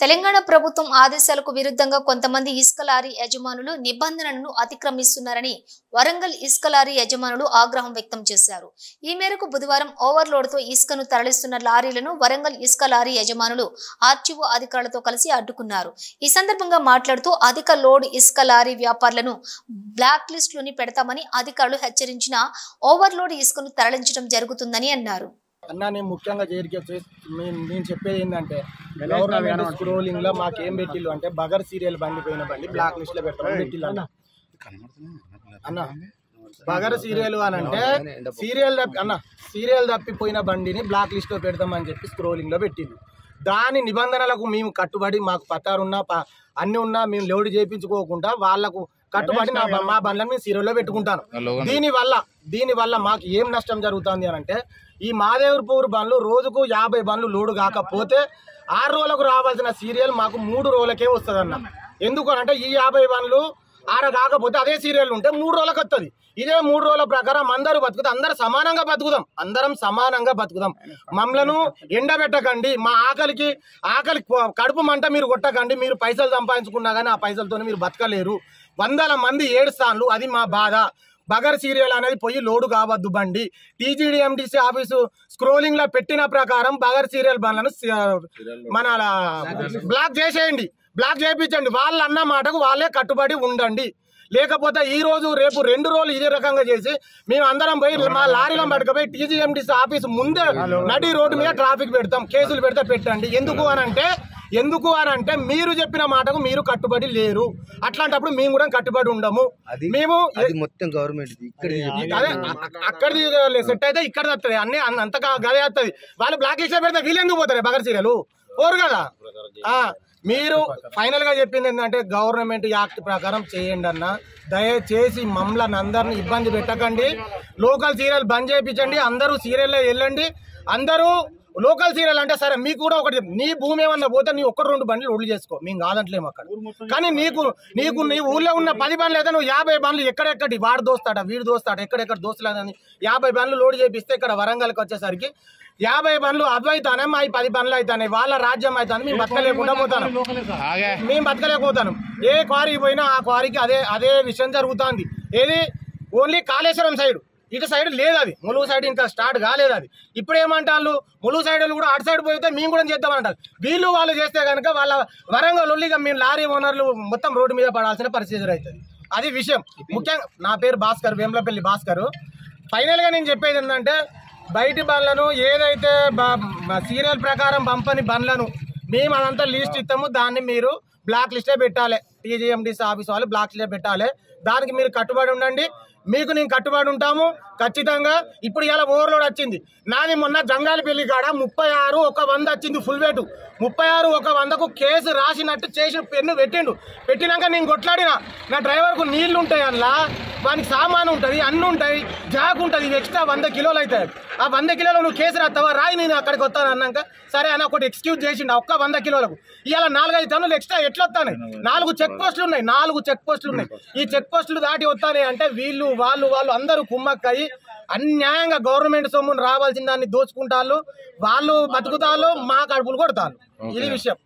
తెలంగాణ ప్రభుత్వం ఆదేశాలకు విరుద్ధంగా కొంతమంది ఇసుక లారీ యజమానులు నిబంధనలను అతిక్రమిస్తున్నారని వరంగల్ ఇసుక లారీ యజమానులు ఆగ్రహం వ్యక్తం చేశారు. ఈ మేరకు బుధవారం ఓవర్లోడ్తో ఇసుకను తరలిస్తున్న లారీలను వరంగల్ ఇసుక లారీ యజమానులు ఆర్టీఓ అధికారులతో కలిసి అడ్డుకున్నారు. ఈ సందర్భంగా మాట్లాడుతూ అధిక లోడ్ ఇసుక లారీ వ్యాపారులను బ్లాక్ లిస్ట్ లోని పెడతామని అధికారులు హెచ్చరించినా ఓవర్లోడ్ ఇసుకను తరలించడం జరుగుతుందని అన్నారు. అన్నా నేను ముఖ్యంగా నేను చెప్పేది ఏంటంటే గవర్నమెంట్ స్క్రోలింగ్ లో మాకేం పెట్టిల్లు అంటే బగర్ సీరియల్ బండి పోయిన బండి బ్లాక్ లిస్ట్ లో పెట్టమని పెట్టిల్లు అన్న బగర్ సీరియల్ అని అంటే సీరియల్ తప్పిపోయిన బండిని బ్లాక్ లిస్ట్ లో పెడతామని చెప్పి స్క్రోలింగ్ లో పెట్టింది. దాని నిబంధనలకు మేము కట్టుబడి మాకు పత్తారున్నా అన్ని ఉన్నా మేము లోడ్ చేయించుకోకుండా వాళ్లకు కట్టుబడి మా బండ్లను మేము సీరియల్లో పెట్టుకుంటాను. దీనివల్ల మాకు ఏం నష్టం జరుగుతుంది అని అంటే ఈ మాదేవ్పూర్ బండ్లు రోజుకు 50 బండ్లు లోడు కాకపోతే 6 రోజులకు రావాల్సిన సీరియల్ మాకు 3 రోజులకే వస్తుంది అన్న. ఎందుకు అంటే ఈ 50 బండ్లు 6 కాకపోతే అదే సీరియల్ ఉంటే 3 రోజులకు వస్తుంది. ఇదే 3 రోజుల ప్రకారం అందరూ బతుకుతాం, అందరం సమానంగా బతుకుదాం. మమ్మలను ఎండబెట్టకండి, మా ఆకలి కడుపు మంట మీరు కొట్టకండి. మీరు పైసలు సంపాదించుకున్నా కానీ ఆ పైసలతో మీరు బతకలేరు. 100 మంది ఏడుస్తాన్లు, అది మా బాధ. బగర్ సీరియల్ అనేది పోయి లోడు కావద్దు బండి. టీజీడీఎంటీసీ ఆఫీసు స్క్రోలింగ్ లో పెట్టిన ప్రకారం బగర్ సీరియల్ బండ్లను మన బ్లాక్ చేసేయండి, బ్లాక్ చేయించండి. వాళ్ళు అన్న మాటకు వాళ్ళే కట్టుబడి ఉండండి. లేకపోతే ఈ రోజు రేపు 2 రోజులు ఇదే రకంగా చేసి మేము అందరం పోయి మా లారీలో పట్టుకుపోయి టీజీఎంటీసీ ఆఫీసు ముందే నడి రోడ్డు మీద ట్రాఫిక్ పెడతాం, కేసులు పెడితే పెట్టండి. ఎందుకు అనంటే మీరు చెప్పిన మాటకు మీరు కట్టుబడి లేరు. అట్లాంటప్పుడు మేము కూడా కట్టుబడి ఉండము. మేము మొత్తం గవర్నమెంట్ అక్కడిది సెట్ అయితే ఇక్కడ వస్తుంది, అన్ని అంతగా గదే వస్తుంది. వాళ్ళు బ్లాక్ లిస్ట్ లో పెడితే వీళ్ళు ఎందుకు పోతారు బగర్ సీరియల్ పోరు కదా. మీరు ఫైనల్ గా చెప్పింది ఏంటంటే గవర్నమెంట్ యాక్ట్ ప్రకారం చేయండి అన్న. దయచేసి మమ్మల్ని అందరిని ఇబ్బంది పెట్టకండి. లోకల్ సీరియల్ బంద్ చేయించండి. అందరూ సీరియల్లో వెళ్ళండి. అందరూ లోకల్ సీరియల్ అంటే సరే మీకు కూడా ఒకటి, నీ భూమి ఏమన్నా పోతే నీ 1-2 బండ్లు రోడ్లు చేసుకో, మేము కాదంటలేము అక్కడ. కానీ నీకు నీ ఊళ్ళో ఉన్న 10 బండ్లు అయితే నువ్వు 50 బండ్లు ఎక్కడెక్కడి వాడు దోస్తాడా వీడు దోస్తాడా ఎక్కడెక్కడ దోస్తలేదని 50 బండ్లు లోడ్ చేపిస్తే ఇక్కడ వరంగల్కి వచ్చేసరికి 50 బండ్లు అవైతానే మా 10 బండ్లు అవుతాయి. వాళ్ళ రాజ్యం అవుతాను. మేము బతకలేకపోతాను. ఏ క్వారీ పోయినా ఆ క్వారీకి అదే విషయం జరుగుతుంది. ఏది ఓన్లీ కాళేశ్వరం సైడ్, ఇటు సైడ్ లేదు. అది ములుగు సైడ్ ఇంకా స్టార్ట్ కాలేదు. అది ఇప్పుడు ఏమంటారు, ములుగు సైడ్ కూడా అటు సైడ్ పోతే మేము కూడా చేద్దామంటారు. వాళ్ళు చేస్తే కనుక వాళ్ళ వరంగల్ మేము లారీ ఓనర్లు మొత్తం రోడ్డు మీద పడాల్సిన పరిస్థితి అవుతుంది. అది విషయం. ముఖ్యంగా నా పేరు భాస్కర్, వేములపల్లి భాస్కర్. ఫైనల్గా నేను చెప్పేది ఏంటంటే బయటి బండ్లను ఏదైతే సీరియల్ ప్రకారం పంపని బండ్లను మేము అదంతా లిస్ట్ ఇస్తాము. దాన్ని మీరు బ్లాక్ లిస్టే పెట్టాలి. టీజీఎంటీసీ ఆఫీస్ వాళ్ళు బ్లాక్ లిస్టే పెట్టాలి. దానికి మీరు కట్టుబడి ఉండండి. మీకు నేను కట్టుబడి ఉంటాము ఖచ్చితంగా. ఇప్పుడు ఇలా ఓవర్లోడ్ వచ్చింది. నాది మొన్న జంగాలపల్లి కాడ 36 ఒక 100 వచ్చింది ఫుల్ వెయిట్. 36 ఒక 100కు కేసు రాసినట్టు చేసి పెన్ను పెట్టినాక నేను కొట్లాడినా. నా డ్రైవర్కు నీళ్లు ఉంటాయి, అందులో వానికి సామాను ఉంటుంది, అన్నీ ఉంటాయి, జాక్ ఉంటుంది. ఇది ఎక్స్ట్రా 100 కిలోలు అవుతాయి. ఆ 100 కిలోలు నువ్వు కేసు రాస్తావా, రాయి నేను అక్కడికి వస్తాను అన్నాక సరే అని ఒకటి ఎక్స్క్యూజ్ చేసిండు. ఒక్క 100 కిలోలకు ఇవాళ 4-5 టన్నులు ఎక్స్ట్రా ఎట్లా వస్తాయి? 4 చెక్ పోస్టులు ఉన్నాయి. ఈ చెక్ పోస్టులు దాటి వస్తాయి అంటే వాళ్ళు అందరూ కుమ్మక్కయి అన్యాయంగా గవర్నమెంట్ సొమ్మును రావాల్సిన దాన్ని దోచుకుంటారు. వాళ్ళు బతుకుతారు, మా కడుపులు కొడతారు. ఇది విషయం.